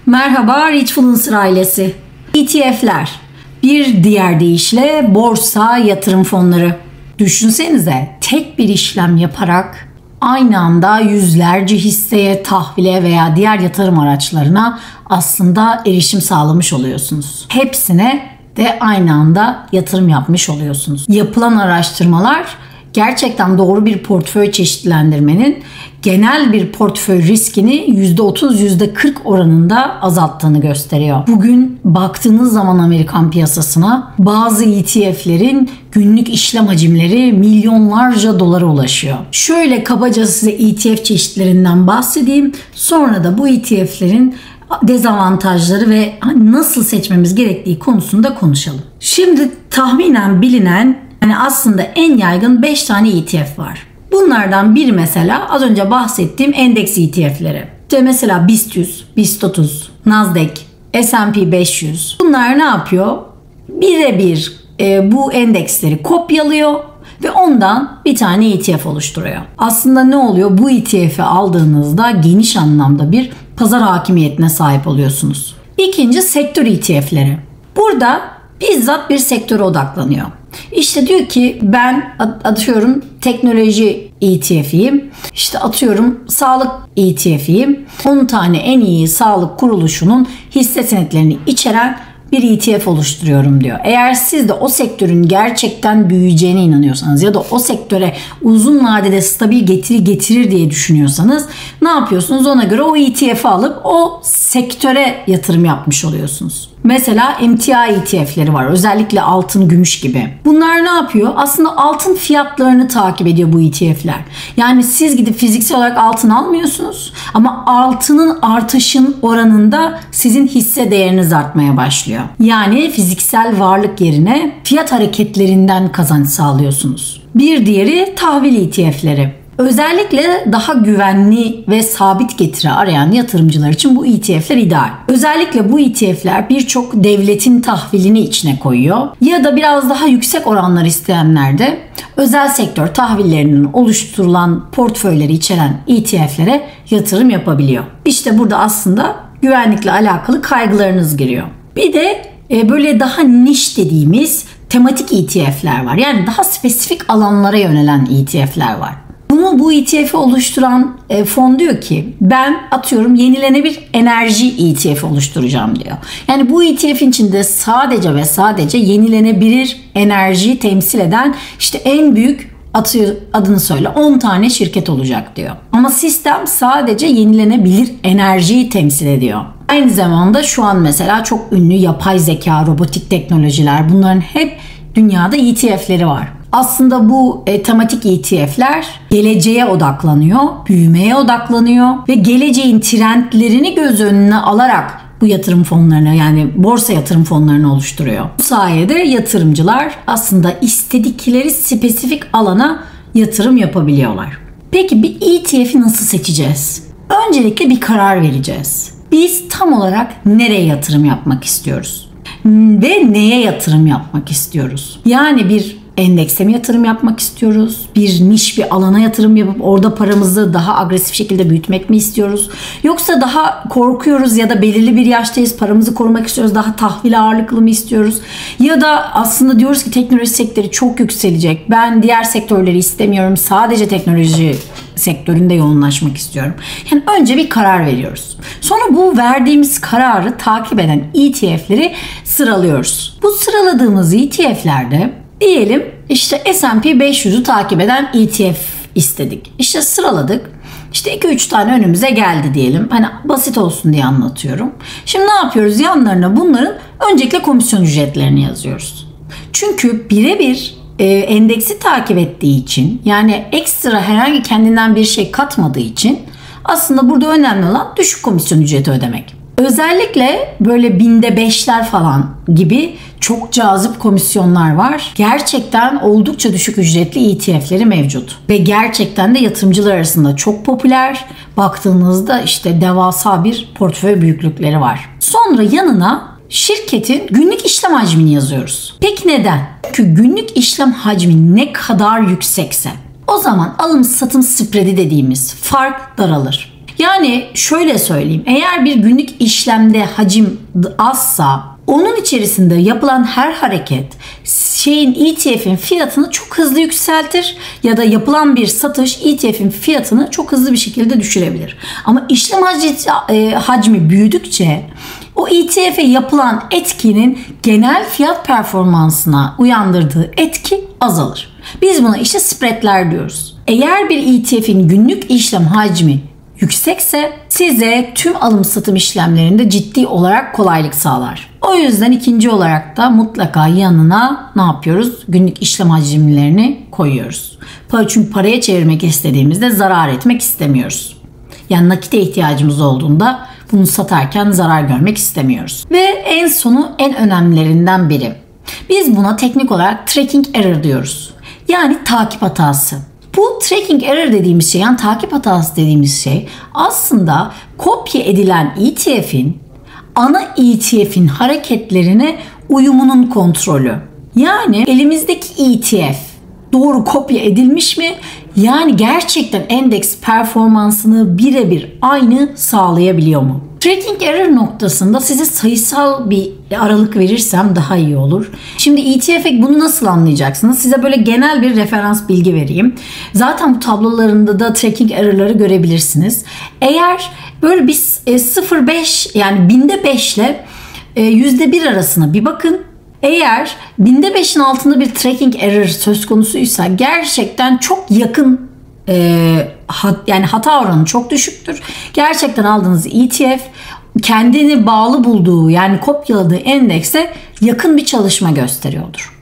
Merhaba Richfluencer ailesi. ETF'ler, bir diğer deyişle borsa yatırım fonları. Düşünsenize tek bir işlem yaparak aynı anda yüzlerce hisseye, tahvile veya diğer yatırım araçlarına aslında erişim sağlamış oluyorsunuz. Hepsine de aynı anda yatırım yapmış oluyorsunuz. Yapılan araştırmalar gerçekten doğru bir portföy çeşitlendirmenin genel bir portföy riskini %30, %40 oranında azalttığını gösteriyor. Bugün baktığınız zaman Amerikan piyasasına bazı ETF'lerin günlük işlem hacimleri milyonlarca dolara ulaşıyor. Şöyle kabaca size ETF çeşitlerinden bahsedeyim. Sonra da bu ETF'lerin dezavantajları ve nasıl seçmemiz gerektiği konusunda konuşalım. Şimdi tahminen bilinen aslında en yaygın 5 tane ETF var. Bunlardan biri mesela az önce bahsettiğim endeks ETF'leri. İşte mesela BIST 100, BIST 30, Nasdaq, S&P 500. Bunlar ne yapıyor? Birebir bu endeksleri kopyalıyor ve ondan bir tane ETF oluşturuyor. Aslında ne oluyor? Bu ETF'i aldığınızda geniş anlamda bir pazar hakimiyetine sahip oluyorsunuz. İkinci sektör ETF'leri. Burada bizzat bir sektöre odaklanıyor. İşte diyor ki ben atıyorum teknoloji ETF'iyim. İşte atıyorum sağlık ETF'iyim. 10 tane en iyi sağlık kuruluşunun hisse senetlerini içeren bir ETF oluşturuyorum diyor. Eğer siz de o sektörün gerçekten büyüyeceğine inanıyorsanız ya da o sektöre uzun vadede stabil getiri getirir diye düşünüyorsanız ne yapıyorsunuz? Ona göre o ETF'i alıp o sektöre yatırım yapmış oluyorsunuz. Mesela emtia ETF'leri var. Özellikle altın, gümüş gibi. Bunlar ne yapıyor? Aslında altın fiyatlarını takip ediyor bu ETF'ler. Yani siz gidip fiziksel olarak altın almıyorsunuz ama altının artışın oranında sizin hisse değeriniz artmaya başlıyor. Yani fiziksel varlık yerine fiyat hareketlerinden kazanç sağlıyorsunuz. Bir diğeri tahvil ETF'leri. Özellikle daha güvenli ve sabit getiri arayan yatırımcılar için bu ETF'ler ideal. Özellikle bu ETF'ler birçok devletin tahvilini içine koyuyor ya da biraz daha yüksek oranlar isteyenler de özel sektör tahvillerinin oluşturulan portföyleri içeren ETF'lere yatırım yapabiliyor. İşte burada aslında güvenlikle alakalı kaygılarınız giriyor. Bir de böyle daha niş dediğimiz tematik ETF'ler var. Yani daha spesifik alanlara yönelen ETF'ler var. Bu ETF'i oluşturan fon diyor ki ben atıyorum yenilenebilir enerji ETF'i oluşturacağım diyor. Yani bu ETF'in içinde sadece ve sadece yenilenebilir enerjiyi temsil eden işte en büyük adını söyle 10 tane şirket olacak diyor. Ama sistem sadece yenilenebilir enerjiyi temsil ediyor. Aynı zamanda şu an mesela çok ünlü yapay zeka, robotik teknolojiler bunların hep dünyada ETF'leri var. Aslında bu tematik ETF'ler geleceğe odaklanıyor, büyümeye odaklanıyor ve geleceğin trendlerini göz önüne alarak bu yatırım fonlarını yani borsa yatırım fonlarını oluşturuyor. Bu sayede yatırımcılar aslında istedikleri spesifik alana yatırım yapabiliyorlar. Peki bir ETF'i nasıl seçeceğiz? Öncelikle bir karar vereceğiz. Biz tam olarak nereye yatırım yapmak istiyoruz? Ve neye yatırım yapmak istiyoruz? Yani bir endekse mi yatırım yapmak istiyoruz? Bir niş bir alana yatırım yapıp orada paramızı daha agresif şekilde büyütmek mi istiyoruz? Yoksa daha korkuyoruz ya da belirli bir yaştayız paramızı korumak istiyoruz. Daha tahvil ağırlıklı mı istiyoruz? Ya da aslında diyoruz ki teknoloji sektörü çok yükselecek. Ben diğer sektörleri istemiyorum. Sadece teknoloji sektöründe yoğunlaşmak istiyorum. Yani önce bir karar veriyoruz. Sonra bu verdiğimiz kararı takip eden ETF'leri sıralıyoruz. Bu sıraladığımız ETF'lerde diyelim işte S&P 500'ü takip eden ETF istedik. İşte sıraladık. İşte 2-3 tane önümüze geldi diyelim. Hani basit olsun diye anlatıyorum. Şimdi ne yapıyoruz? Yanlarına bunların öncelikle komisyon ücretlerini yazıyoruz. Çünkü birebir endeksi takip ettiği için yani ekstra herhangi kendinden bir şey katmadığı için aslında burada önemli olan düşük komisyon ücreti ödemek. Özellikle böyle binde 5'ler falan gibi çok cazip komisyonlar var. Gerçekten oldukça düşük ücretli ETF'leri mevcut. Ve gerçekten de yatırımcılar arasında çok popüler. Baktığınızda işte devasa bir portföy büyüklükleri var. Sonra yanına şirketin günlük işlem hacmini yazıyoruz. Peki neden? Çünkü günlük işlem hacmi ne kadar yüksekse o zaman alım satım spreadi dediğimiz fark daralır. Yani şöyle söyleyeyim, eğer bir günlük işlemde hacim azsa onun içerisinde yapılan her hareket ETF'in fiyatını çok hızlı yükseltir ya da yapılan bir satış ETF'in fiyatını çok hızlı bir şekilde düşürebilir. Ama işlem hacmi büyüdükçe o ETF'e yapılan etkinin genel fiyat performansına uyandırdığı etki azalır. Biz buna işte spreadler diyoruz. Eğer bir ETF'in günlük işlem hacmi yüksekse size tüm alım satım işlemlerinde ciddi olarak kolaylık sağlar. O yüzden ikinci olarak da mutlaka yanına ne yapıyoruz? Günlük işlem hacimlerini koyuyoruz. Çünkü paraya çevirmek istediğimizde zarar etmek istemiyoruz. Yani nakite ihtiyacımız olduğunda bunu satarken zarar görmek istemiyoruz. Ve en sonu en önemlilerinden biri. Biz buna teknik olarak tracking error diyoruz. Yani takip hatası. Bu tracking error dediğimiz şey, yani takip hatası dediğimiz şey aslında kopya edilen ETF'in ana ETF'in hareketlerine uyumunun kontrolü. Yani elimizdeki ETF doğru kopya edilmiş mi? Yani gerçekten endeks performansını birebir aynı sağlayabiliyor mu? Tracking error noktasında size sayısal bir aralık verirsem daha iyi olur. Şimdi ETF bunu nasıl anlayacaksınız? Size böyle genel bir referans bilgi vereyim. Zaten bu tablolarında da tracking error'ları görebilirsiniz. Eğer böyle bir 0.5 yani binde 5 ile %1 arasına bir bakın. Eğer binde 5'in altında bir tracking error söz konusuysa gerçekten çok yakın yani hata oranı çok düşüktür. Gerçekten aldığınız ETF kendini bağlı bulduğu yani kopyaladığı endekse yakın bir çalışma gösteriyordur.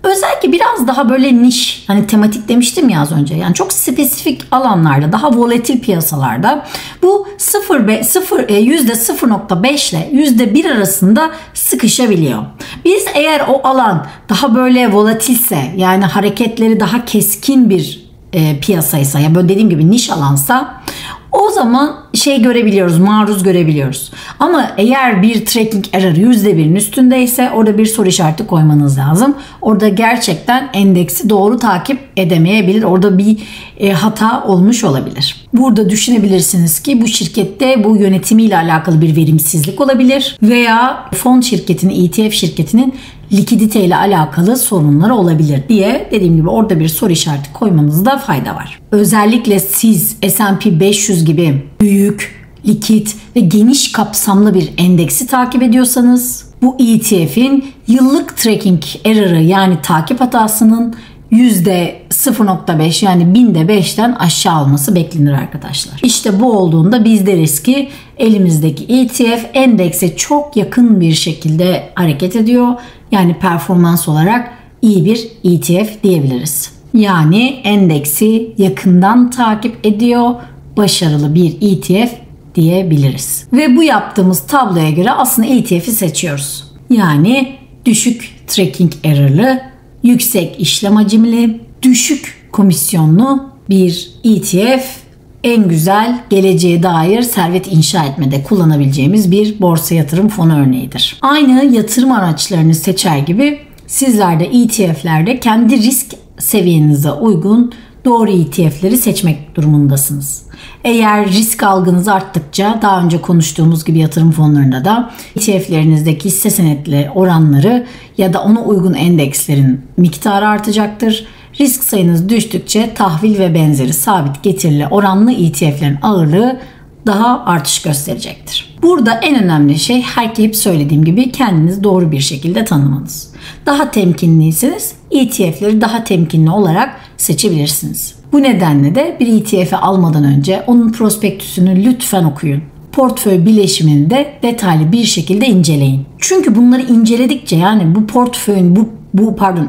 Özellikle biraz daha böyle niş, hani tematik demiştim ya az önce, yani çok spesifik alanlarda, daha volatil piyasalarda bu %0.5 ile %1 arasında sıkışabiliyor. Biz eğer o alan daha böyle volatilse, yani hareketleri daha keskin bir piyasaysa, ya böyle dediğim gibi niş alansa, o zaman görebiliyoruz, maruz görebiliyoruz. Ama eğer bir tracking error %1'in üstündeyse orada bir soru işareti koymanız lazım. Orada gerçekten endeksi doğru takip edemeyebilir. Orada bir hata olmuş olabilir. Burada düşünebilirsiniz ki bu şirkette bu yönetimiyle alakalı bir verimsizlik olabilir veya fon şirketinin, ETF şirketinin likiditeyle alakalı sorunları olabilir diye, dediğim gibi orada bir soru işareti koymanızda fayda var. Özellikle siz S&P 500 gibi büyük, likit ve geniş kapsamlı bir endeksi takip ediyorsanız bu ETF'in yıllık tracking error'ı yani takip hatasının %0.5 yani binde 5'ten aşağı olması beklenir arkadaşlar. İşte bu olduğunda biz deriz ki elimizdeki ETF endekse çok yakın bir şekilde hareket ediyor. Yani performans olarak iyi bir ETF diyebiliriz. Yani endeksi yakından takip ediyor, başarılı bir ETF diyebiliriz. Ve bu yaptığımız tabloya göre aslında ETF'i seçiyoruz. Yani düşük tracking error'lı, yüksek işlem hacimli, düşük komisyonlu bir ETF en güzel geleceğe dair servet inşa etmede kullanabileceğimiz bir borsa yatırım fonu örneğidir. Aynı yatırım araçlarını seçer gibi sizler de ETF'lerde kendi risk seviyenize uygun doğru ETF'leri seçmek durumundasınız. Eğer risk algınız arttıkça daha önce konuştuğumuz gibi yatırım fonlarında da ETF'lerinizdeki hisse senetli oranları ya da ona uygun endekslerin miktarı artacaktır. Risk sayınız düştükçe tahvil ve benzeri sabit getirili oranlı ETF'lerin ağırlığı daha artış gösterecektir. Burada en önemli şey hep söylediğim gibi kendinizi doğru bir şekilde tanımanız. Daha temkinliyseniz ETF'leri daha temkinli olarak seçebilirsiniz. Bu nedenle de bir ETF'i almadan önce onun prospektüsünü lütfen okuyun. Portföy bileşimini de detaylı bir şekilde inceleyin. Çünkü bunları inceledikçe, yani bu portföyün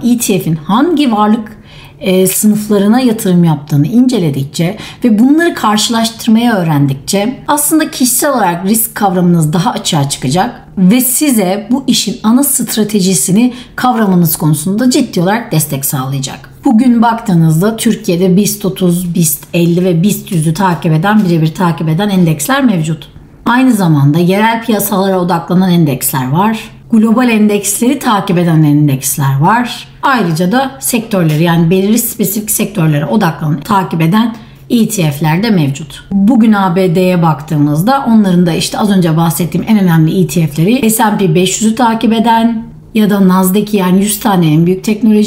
ETF'in hangi varlık sınıflarına yatırım yaptığını inceledikçe ve bunları karşılaştırmaya öğrendikçe aslında kişisel olarak risk kavramınız daha açığa çıkacak ve size bu işin ana stratejisini kavramanız konusunda ciddi olarak destek sağlayacak. Bugün baktığınızda Türkiye'de BIST 30, BIST 50 ve BIST 100'ü birebir takip eden endeksler mevcut. Aynı zamanda yerel piyasalara odaklanan endeksler var. Global endeksleri takip eden endeksler var. Ayrıca da sektörleri, yani belirli spesifik sektörlere odaklanan, takip eden ETF'ler de mevcut. Bugün ABD'ye baktığımızda onların da işte az önce bahsettiğim en önemli ETF'leri S&P 500'ü takip eden ya da Nasdaq'i, yani 100 tane en büyük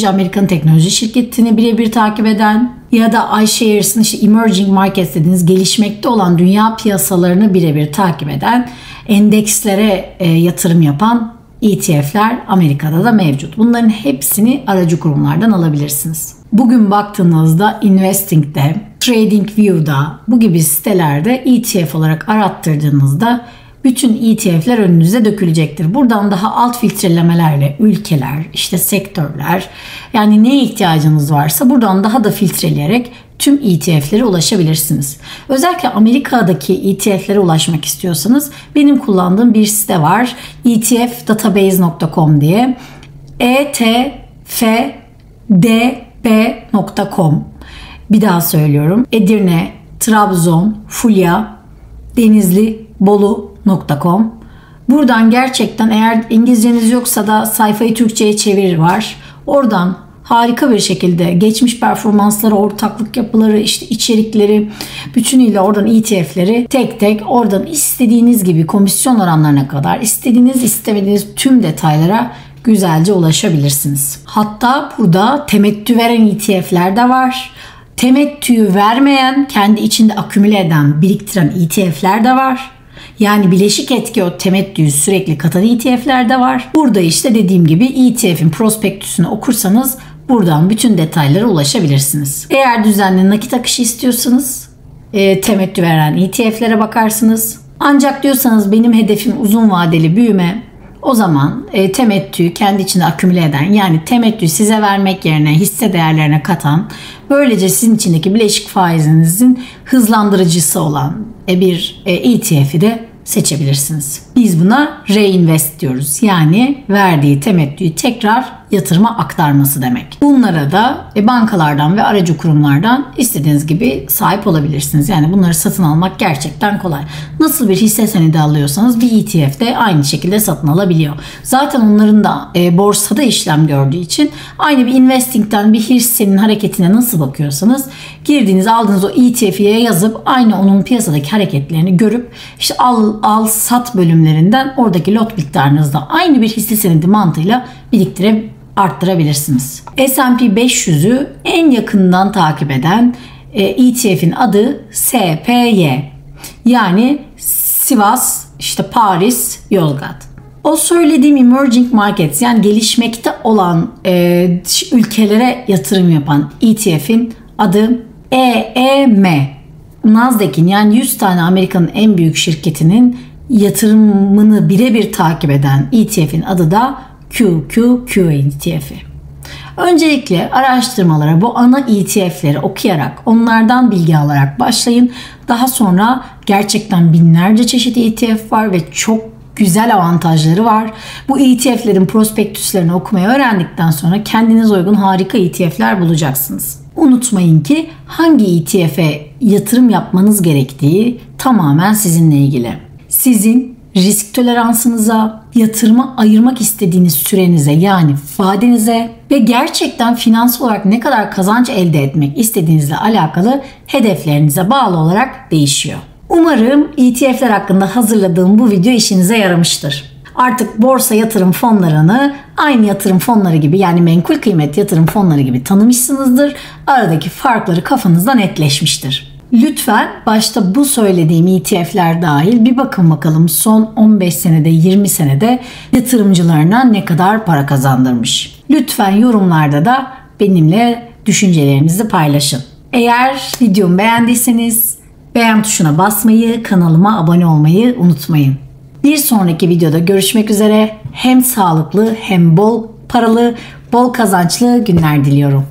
Amerikan teknoloji şirketini birebir takip eden ya da iShares'ın işte emerging markets dediğiniz gelişmekte olan dünya piyasalarını birebir takip eden, endekslere yatırım yapan ETF'ler Amerika'da da mevcut. Bunların hepsini aracı kurumlardan alabilirsiniz. Bugün baktığınızda Investing'de, TradingView'da bu gibi sitelerde ETF olarak arattırdığınızda bütün ETF'ler önünüze dökülecektir. Buradan daha alt filtrelemelerle ülkeler, işte sektörler, yani neye ihtiyacınız varsa buradan daha da filtreleyerek tüm ETF'lere ulaşabilirsiniz. Özellikle Amerika'daki ETF'lere ulaşmak istiyorsanız benim kullandığım bir site var. etfdatabase.com diye. etfdb.com. Bir daha söylüyorum. Edirne, Trabzon, Fulya, Denizli, Bolu.com. Buradan gerçekten, eğer İngilizceniz yoksa da sayfayı Türkçe'ye çeviri var. Oradan harika bir şekilde geçmiş performansları, ortaklık yapıları, işte içerikleri, bütünüyle oradan ETF'leri tek tek oradan istediğiniz gibi komisyon oranlarına kadar istemediğiniz tüm detaylara güzelce ulaşabilirsiniz. Hatta burada temettü veren ETF'ler de var. Temettüyü vermeyen, kendi içinde akümüle eden, biriktiren ETF'ler de var. Yani bileşik etki o temettüyü sürekli katan ETF'ler de var. Burada işte dediğim gibi ETF'in prospektüsünü okursanız buradan bütün detaylara ulaşabilirsiniz. Eğer düzenli nakit akışı istiyorsanız temettü veren ETF'lere bakarsınız. Ancak diyorsanız benim hedefim uzun vadeli büyüme, o zaman temettüyü kendi içinde akümüle eden, yani temettüyü size vermek yerine hisse değerlerine katan, böylece sizin içindeki bileşik faizinizin hızlandırıcısı olan bir ETF'i de seçebilirsiniz. Biz buna reinvest diyoruz. Yani verdiği temettüyü tekrar yatırıma aktarması demek. Bunlara da bankalardan ve aracı kurumlardan istediğiniz gibi sahip olabilirsiniz. Yani bunları satın almak gerçekten kolay. Nasıl bir hisse senedi alıyorsanız bir ETF de aynı şekilde satın alabiliyor. Zaten onların da borsada işlem gördüğü için aynı bir investing'den bir hissenin hareketine nasıl bakıyorsanız girdiğiniz, aldığınız o ETF'ye yazıp aynı onun piyasadaki hareketlerini görüp işte al sat bölümlerinden oradaki lot miktarınızda aynı bir hisse senedi mantığıyla arttırabilirsiniz. S&P 500'ü en yakından takip eden ETF'in adı SPY. Yani Sivas, işte Paris, Yozgat. O söylediğim emerging markets, yani gelişmekte olan ülkelere yatırım yapan ETF'in adı EEM. Nasdaq'in, yani 100 tane Amerika'nın en büyük şirketinin yatırımını birebir takip eden ETF'in adı da QQQ ETF'i. Öncelikle araştırmalara bu ana ETF'leri okuyarak, onlardan bilgi alarak başlayın. Daha sonra gerçekten binlerce çeşit ETF var ve çok güzel avantajları var. Bu ETF'lerin prospektüslerini okumayı öğrendikten sonra kendinize uygun harika ETF'ler bulacaksınız. Unutmayın ki hangi ETF'e yatırım yapmanız gerektiği tamamen sizinle ilgili. Sizin risk toleransınıza, yatırıma ayırmak istediğiniz sürenize, yani vadenize ve gerçekten finansal olarak ne kadar kazanç elde etmek istediğinizle alakalı hedeflerinize bağlı olarak değişiyor. Umarım ETF'ler hakkında hazırladığım bu video işinize yaramıştır. Artık borsa yatırım fonlarını aynı yatırım fonları gibi, yani menkul kıymet yatırım fonları gibi tanımışsınızdır. Aradaki farkları kafanızda netleşmiştir. Lütfen başta bu söylediğim ETF'ler dahil bir bakın bakalım son 15 senede 20 senede yatırımcılarına ne kadar para kazandırmış. Lütfen yorumlarda da benimle düşüncelerinizi paylaşın. Eğer videomu beğendiyseniz beğen tuşuna basmayı, kanalıma abone olmayı unutmayın. Bir sonraki videoda görüşmek üzere. Hem sağlıklı hem bol paralı, bol kazançlı günler diliyorum.